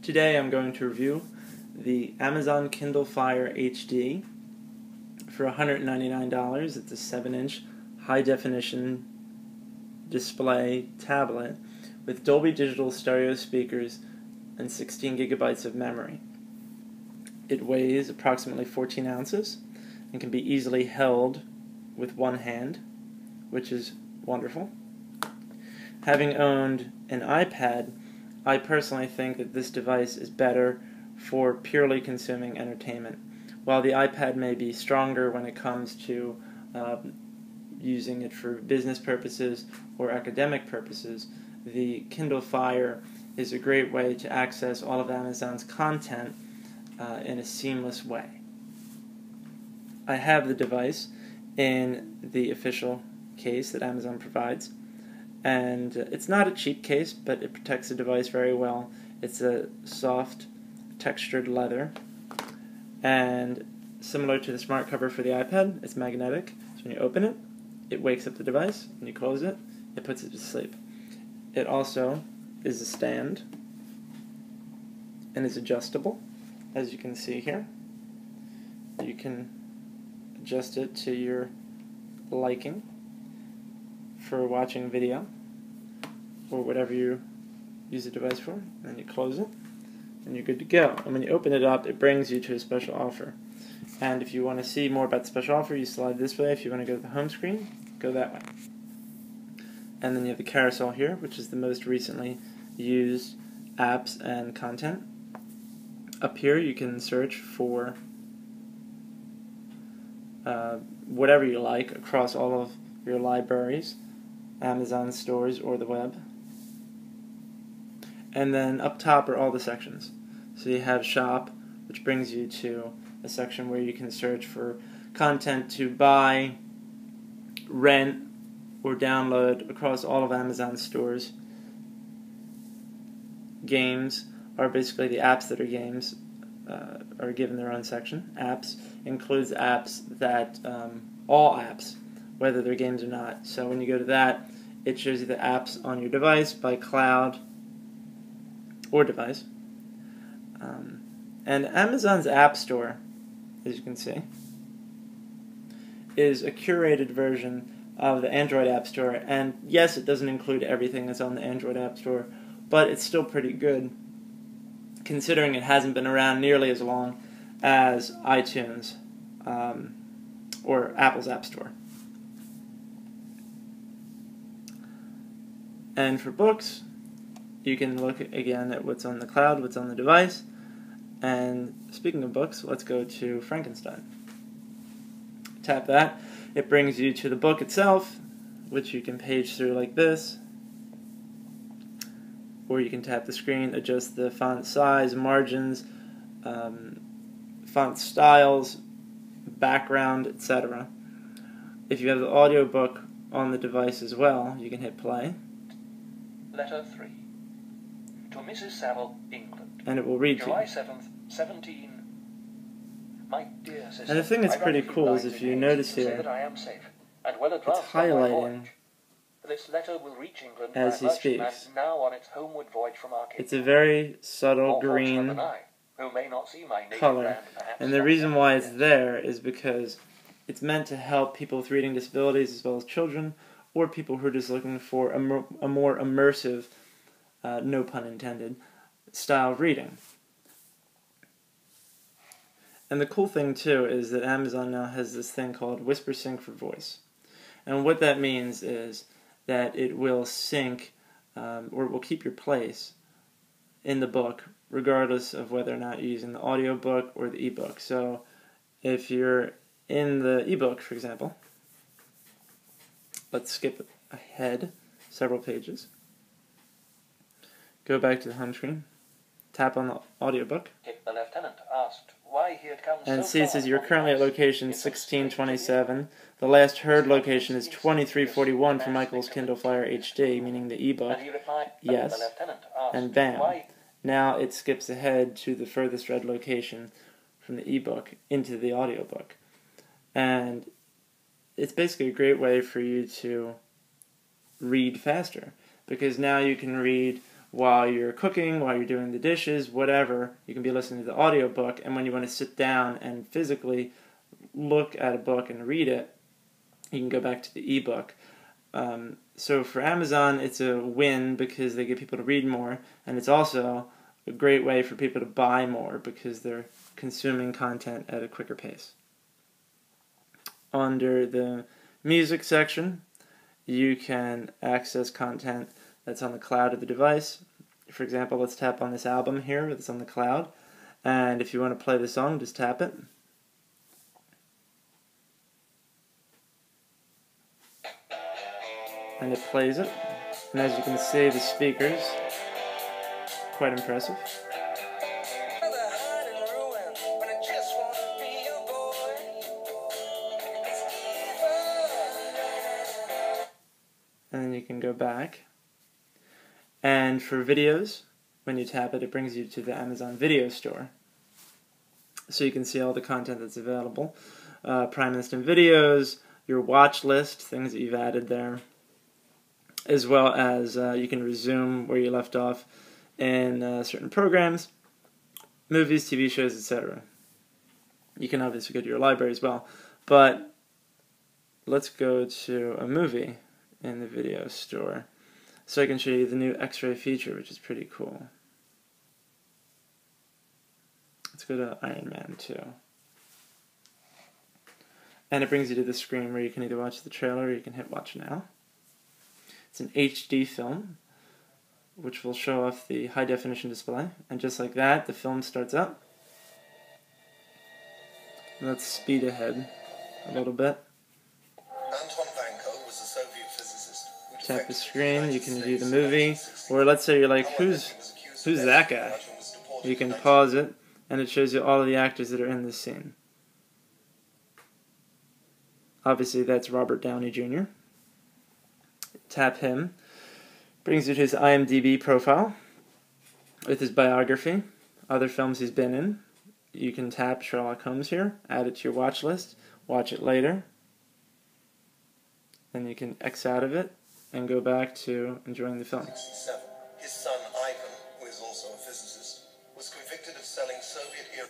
Today I'm going to review the Amazon Kindle Fire HD for $199. It's a 7-inch high-definition display tablet with Dolby Digital stereo speakers and 16 gigabytes of memory. It weighs approximately 14 ounces and can be easily held with one hand, which is wonderful. Having owned an iPad, I personally think that this device is better for purely consuming entertainment. While the iPad may be stronger when it comes to using it for business purposes or academic purposes, the Kindle Fire is a great way to access all of Amazon's content in a seamless way. I have the device in the official case that Amazon provides, and it's not a cheap case, but it protects the device very well. It's a soft, textured leather, and similar to the smart cover for the iPad, it's magnetic, so when you open it, it wakes up the device. When you close it, it puts it to sleep. It also is a stand and is adjustable, as you can see here. You can adjust it to your liking for watching video or whatever you use the device for. And then you close it and you're good to go. And when you open it up, it brings you to a special offer. And if you want to see more about the special offer, you slide this way. If you want to go to the home screen, go that way. And then you have the carousel here, which is the most recently used apps and content. Up here you can search for whatever you like across all of your libraries, Amazon stores, or the web. And then up top are all the sections. So you have Shop, which brings you to a section where you can search for content to buy, rent, or download across all of Amazon's stores. Games are basically the apps that are games, are given their own section. Apps includes apps that, all apps, whether they're games or not. So when you go to that, it shows you the apps on your device by cloud or device. And Amazon's App Store, as you can see, is a curated version of the Android App Store. And yes, it doesn't include everything that's on the Android App Store, but it's still pretty good, considering it hasn't been around nearly as long as iTunes or Apple's App Store. And for books, you can look again at what's on the cloud, what's on the device. And speaking of books, let's go to Frankenstein. Tap that. It brings you to the book itself, which you can page through like this. Or you can tap the screen, adjust the font size, margins, font styles, background, etc. If you have the audiobook on the device as well, you can hit play. Letter 3. To Mrs. Saville, England. And it will read July to you. 7th, 17. My dear sister, And the thing that's pretty cool is if you notice here, that I am safe and well it's advanced on my highlighting voyage. This letter will reach England as by he a merchantman speaks. now on its homeward voyage from Arcadia. It's a very subtle More fortunate green than I, who may not see my native color. land, perhaps, And the reason why it's there is because it's meant to help people with reading disabilities as well as children, or people who are just looking for a more immersive, no pun intended, style of reading. And the cool thing too is that Amazon now has this thing called Whispersync for voice. And what that means is that it will sync, or it will keep your place in the book, regardless of whether or not you're using the audiobook or the ebook. So if you're in the ebook, for example, let's skip ahead several pages. Go back to the home screen, tap on the audiobook, The lieutenant asked why he had come and so see it far says you're from currently at Paris. location It's a 1627. The last heard location is 2341 for Michael's Kindle Fire HD, meaning the ebook. And he replied, Yes. The lieutenant asked And bam. why. Now it skips ahead to the furthest read location from the ebook into the audiobook. And it's basically a great way for you to read faster, because now you can read while you're cooking, while you're doing the dishes, whatever. You can be listening to the audiobook, and when you want to sit down and physically look at a book and read it, you can go back to the ebook. So for Amazon, it's a win because they get people to read more, and it's also a great way for people to buy more because they're consuming content at a quicker pace. Under the music section, you can access content that's on the cloud of the device. For example, let's tap on this album here that's on the cloud, and if you want to play the song, just tap it. And it plays it. And as you can see, the speakers, quite impressive. And then you can go back. And for videos, when you tap it, it brings you to the Amazon Video Store. So you can see all the content that's available. Prime Instant videos, your watch list, things that you've added there, as well as you can resume where you left off in certain programs, movies, TV shows, etc. You can obviously go to your library as well. But let's go to a movie in the video store so I can show you the new X-Ray feature, which is pretty cool. Let's go to Iron Man 2. And it brings you to the screen where you can either watch the trailer or you can hit watch now. It's an HD film, which will show off the high definition display. And just like that, the film starts up. Let's speed ahead a little bit. Tap the screen, you can view the movie, or let's say you're like, who's that guy? You can pause it, and it shows you all of the actors that are in this scene. Obviously, that's Robert Downey Jr. Tap him. Brings you to his IMDb profile with his biography, other films he's been in. You can tap Sherlock Holmes here, add it to your watch list, watch it later. Then you can X out of it and go back to enjoying the film. His son Ivan, who is also a physicist, was convicted of selling Soviet-era,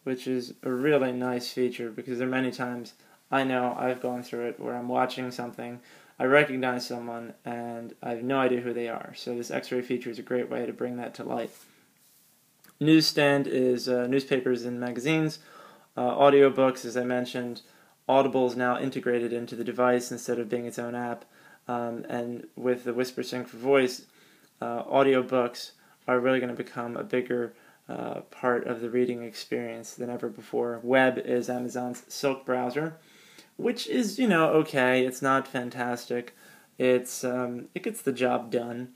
which is a really nice feature because there are many times I know I've gone through it where I'm watching something, I recognize someone, and I have no idea who they are. So this X-ray feature is a great way to bring that to light. Newsstand is newspapers and magazines. Audiobooks, as I mentioned, Audible is now integrated into the device instead of being its own app. And with the Whispersync for voice, audiobooks are really going to become a bigger part of the reading experience than ever before. Web is Amazon's Silk browser, which is, okay. It's not fantastic. It gets the job done,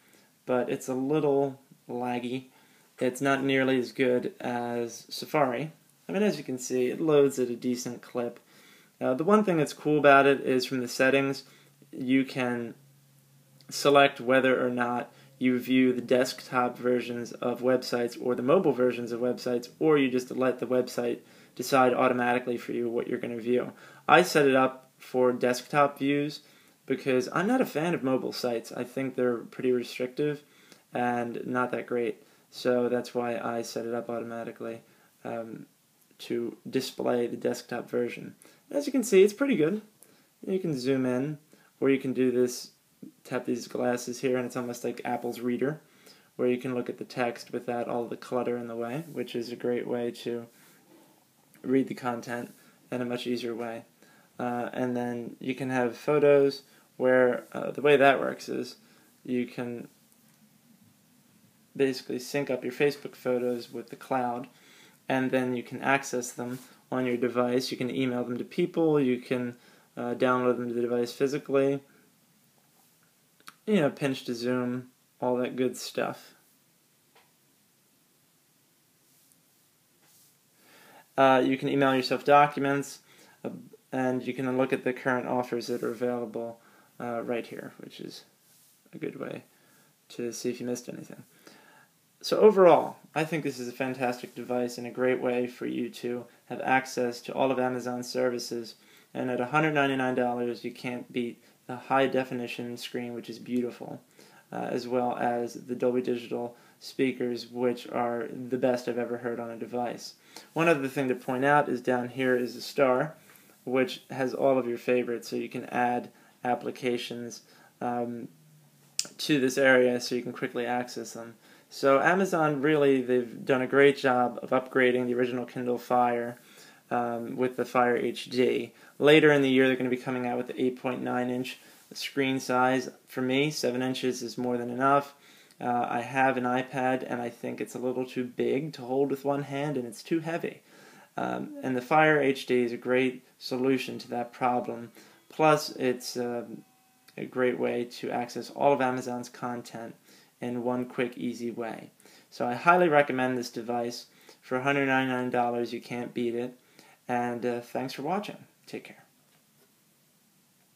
but it's a little laggy. It's not nearly as good as Safari. I mean, as you can see, it loads at a decent clip. The one thing that's cool about it is from the settings, you can select whether or not you view the desktop versions of websites or the mobile versions of websites, or you just let the website decide automatically for you what you're going to view. I set it up for desktop views because I'm not a fan of mobile sites. I think they're pretty restrictive and not that great. So that's why I set it up automatically to display the desktop version. As you can see, it's pretty good. You can zoom in, or you can do this, tap these glasses here, and it's almost like Apple's Reader, where you can look at the text without all the clutter in the way, which is a great way to read the content in a much easier way. And then you can have photos where the way that works is you can basically sync up your Facebook photos with the cloud, and then you can access them on your device. You can email them to people, you can download them to the device physically, pinch to zoom, all that good stuff. You can email yourself documents, and you can look at the current offers that are available right here, which is a good way to see if you missed anything. So overall, I think this is a fantastic device and a great way for you to have access to all of Amazon's services. And at $199, you can't beat the high definition screen, which is beautiful. as well as the Dolby Digital speakers, which are the best I've ever heard on a device. One other thing to point out is down here is the star, which has all of your favorites, so you can add applications to this area so you can quickly access them. So Amazon, really, they've done a great job of upgrading the original Kindle Fire with the Fire HD. Later in the year, they're going to be coming out with the 8.9-inch screen size. For me, 7 inches is more than enough. I have an iPad, and I think it's a little too big to hold with one hand, and it's too heavy. And the Fire HD is a great solution to that problem. Plus, it's a great way to access all of Amazon's content in one quick, easy way. So I highly recommend this device. For $199, you can't beat it. And thanks for watching. Take care.